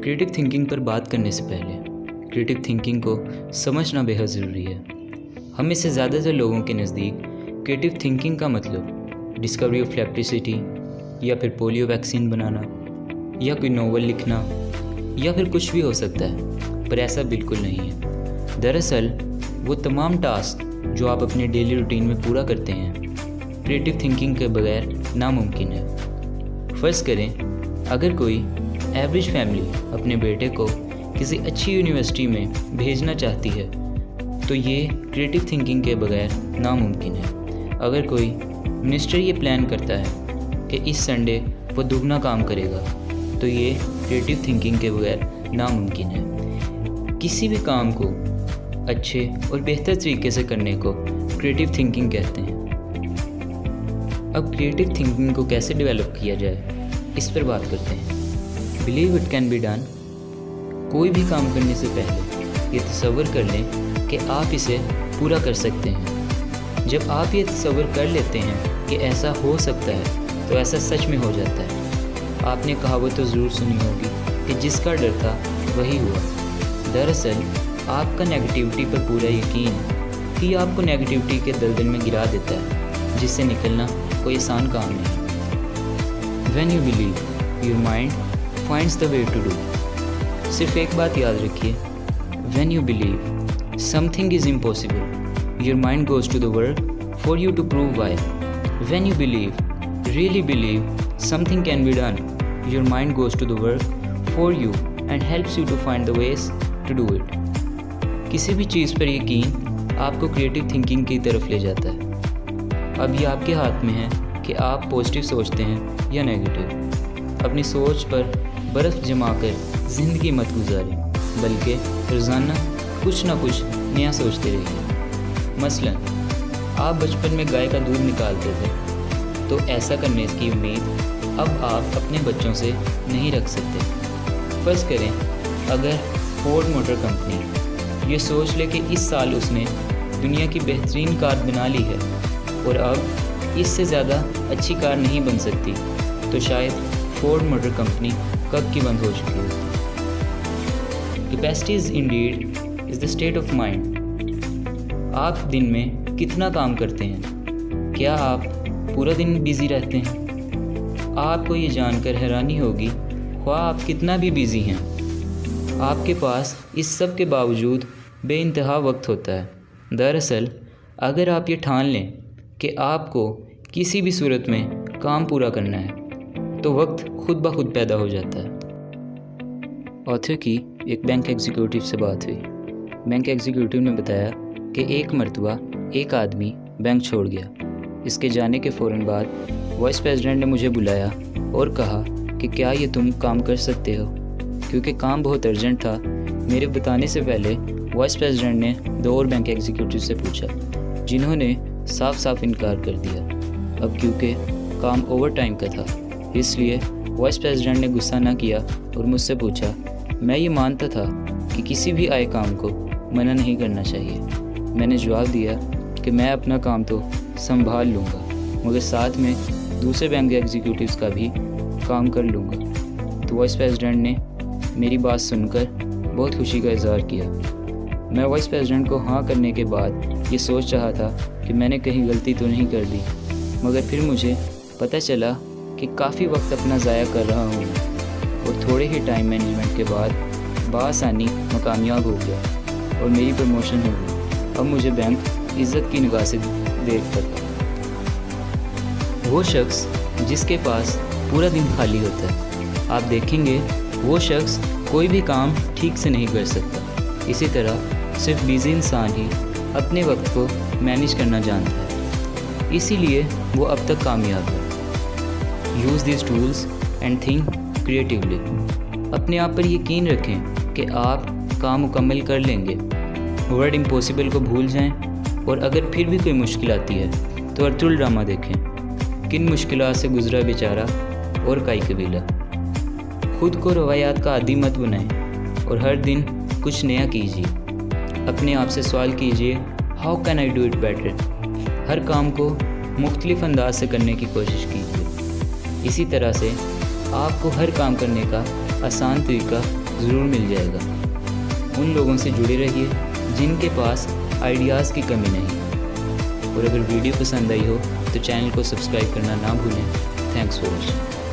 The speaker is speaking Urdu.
کریٹو تھنکنگ پر بات کرنے سے پہلے کریٹو تھنکنگ کو سمجھنا بہت ضروری ہے۔ ہم میں سے زیادہ تر لوگوں کے نزدیک کریٹو تھنکنگ کا مطلب ڈسکوری آف الیکٹریسٹی یا پھر پولیو ویکسین بنانا یا کوئی ناول لکھنا یا پھر کچھ بھی ہو سکتا ہے، پر ایسا بالکل نہیں ہے۔ دراصل وہ تمام ٹاسک جو آپ اپنے ڈیلی روٹین میں پورا کرتے ہیں کریٹو تھنکنگ کے بغیر ناممکن ہے۔ فرض کریں اگر کوئی ایوریج فیملی اپنے بیٹے کو کسی اچھی یونیورسٹی میں بھیجنا چاہتی ہے تو یہ کریٹو تھنکنگ کے بغیر ناممکن ہے۔ اگر کوئی منسٹر یہ پلان کرتا ہے کہ اس سنڈے وہ دگنا کام کرے گا تو یہ کریٹو تھنکنگ کے بغیر ناممکن ہے۔ کسی بھی کام کو اچھے اور بہتر طریقے سے کرنے کو کریٹو تھنکنگ کہتے ہیں۔ اب کریٹو تھنکنگ کو کیسے ڈیولپ کیا جائے اس پر بات کرتے ہیں۔ Believe it can be done. کوئی بھی کام کرنے سے پہلے یہ تصور کر لیں کہ آپ اسے پورا کر سکتے ہیں۔ جب آپ یہ تصور کر لیتے ہیں کہ ایسا ہو سکتا ہے تو ایسا سچ میں ہو جاتا ہے۔ آپ نے کہاوت تو ضرور سنی ہوگی کہ جس کا ڈر تھا وہی ہوا۔ دراصل آپ کا نیگیٹیوٹی پر پورا یقین ہی آپ کو نیگیٹیوٹی کے دلدل میں گرا دیتا ہے، جس سے نکلنا کوئی آسان کام نہیں۔ When you believe, your mind finds the way to do۔ صرف ایک بات یاد رکھیے، when you believe something is impossible, your mind goes to the work for you to prove why۔ When you believe, really believe something can be done, your mind goes to the work for you and helps you to find the ways to do it۔ کسی بھی چیز پر یقین آپ کو کریٹو تھنکنگ کی طرف لے جاتا ہے۔ اب یہ آپ کے ہاتھ میں ہے کہ آپ پازیٹیو سوچتے ہیں یا نیگیٹو۔ اپنی سوچ پر برف جما کر زندگی مت گزاریں، بلکہ روزانہ کچھ نہ کچھ نیا سوچتے رہیے۔ مثلا آپ بچپن میں گائے کا دودھ نکالتے تھے تو ایسا کرنے کی امید اب آپ اپنے بچوں سے نہیں رکھ سکتے۔ فرض کریں اگر فورڈ موٹر کمپنی یہ سوچ لے کہ اس سال اس نے دنیا کی بہترین کار بنا لی ہے اور اب اس سے زیادہ اچھی کار نہیں بن سکتی، تو شاید فورڈ موٹر کمپنی کب کی بند ہو چکی ہوتی۔ Capacities indeed is the state of mind. آپ دن میں کتنا کام کرتے ہیں؟ کیا آپ پورا دن بیزی رہتے ہیں؟ آپ کو یہ جان کر حیرانی ہوگی خواہ آپ کتنا بھی بیزی ہیں، آپ کے پاس اس سب کے باوجود بے انتہا وقت ہوتا ہے۔ دراصل اگر آپ یہ ٹھان لیں کہ آپ کو کسی بھی صورت میں کام پورا کرنا ہے تو وقت خود بخود پیدا ہو جاتا ہے۔ آتھر کی ایک بینک ایگزیکیوٹیو سے بات ہوئی۔ بینک ایگزیکیوٹیو نے بتایا کہ ایک مرتبہ ایک آدمی بینک چھوڑ گیا۔ اس کے جانے کے فوراً بعد وائس پریزیڈنٹ نے مجھے بلایا اور کہا کہ کیا یہ تم کام کر سکتے ہو؟ کیونکہ کام بہت ارجنٹ تھا، میرے بتانے سے پہلے وائس پریزیڈنٹ نے 2 اور بینک ایگزیکیوٹیو سے پوچھا، جنہوں نے صاف صاف انکار کر دیا۔ اب کیونکہ کام اوور ٹائم کا تھا، اس لیے وائس پریزیڈنٹ نے غصہ نہ کیا اور مجھ سے پوچھا۔ میں یہ مانتا تھا کہ کسی بھی آئے کام کو منع نہیں کرنا چاہیے۔ میں نے جواب دیا کہ میں اپنا کام تو سنبھال لوں گا، مگر ساتھ میں دوسرے بینک ایگزیکیوٹیوز کا بھی کام کر لوں گا۔ تو وائس پریزیڈنٹ نے میری بات سن کر بہت خوشی کا اظہار کیا۔ میں وائس پریزیڈنٹ کو ہاں کرنے کے بعد یہ سوچ رہا تھا کہ میں نے کہیں غلطی تو نہیں کر دی، مگر پھر مجھے پتہ چلا کہ کافی وقت اپنا ضائع کر رہا ہوں اور تھوڑے ہی ٹائم مینجمنٹ کے بعد بآسانی میں کامیاب ہو گیا اور میری پروموشن ہو گئی۔ اب مجھے بینک عزت کی نگاہ سے دیکھتا تھا۔ وہ شخص جس کے پاس پورا دن خالی ہوتا ہے، آپ دیکھیں گے وہ شخص کوئی بھی کام ٹھیک سے نہیں کر سکتا۔ اسی طرح صرف بیزی انسان ہی اپنے وقت کو مینیج کرنا جانتا ہے، اسی لیے وہ اب تک کامیاب ہے۔ Use these tools and think creatively. اپنے آپ پر یقین رکھیں کہ آپ کام مکمل کر لیں گے۔ ورڈ امپاسبل کو بھول جائیں، اور اگر پھر بھی کوئی مشکل آتی ہے تو ارطغرل ڈرامہ دیکھیں، کن مشکلات سے گزرا بیچارہ اور کائی قبیلہ۔ خود کو روایات کا عادی مت بنائیں اور ہر دن کچھ نیا کیجیے۔ اپنے آپ سے سوال کیجیے، how can I do it better? ہر کام کو مختلف انداز سے کرنے کی کوشش کیجیے۔ اسی طرح سے آپ کو ہر کام کرنے کا آسان طریقہ ضرور مل جائے گا۔ ان لوگوں سے جڑے رہیے جن کے پاس آئیڈیاز کی کمی نہیں۔ اور اگر ویڈیو پسند آئی ہو تو چینل کو سبسکرائب کرنا نہ بھولیں۔ Thanks for watching.